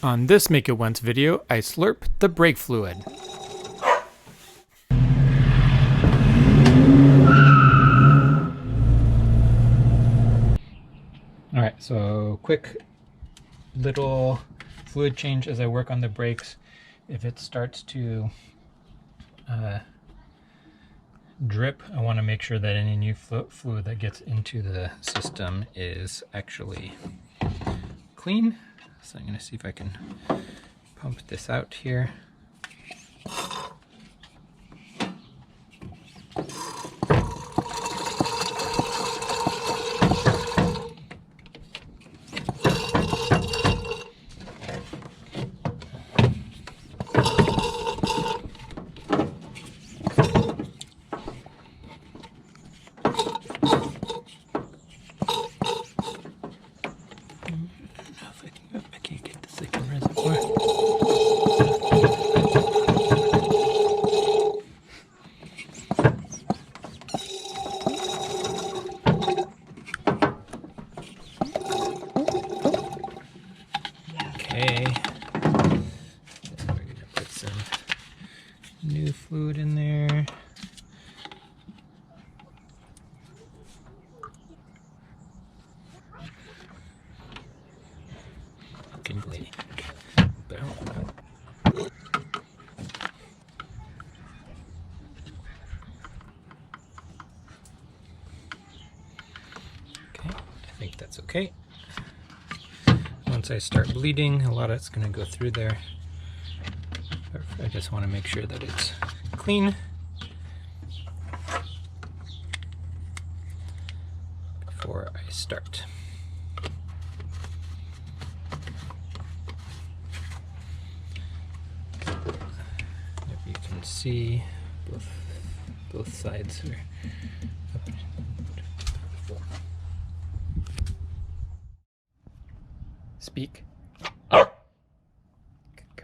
On this Make It Once video, I slurp the brake fluid. Alright, so quick little fluid change as I work on the brakes. If it starts to drip, I want to make sure that any new fluid that gets into the system is actually clean. So I'm going to see if I can pump this out here. Okay, we're going to put some new fluid in there. Fucking bleeding. Okay, I think that's okay. Once I start bleeding, a lot of it's going to go through there. I just want to make sure that it's clean before I start. If you can see, both sides are up. Speak.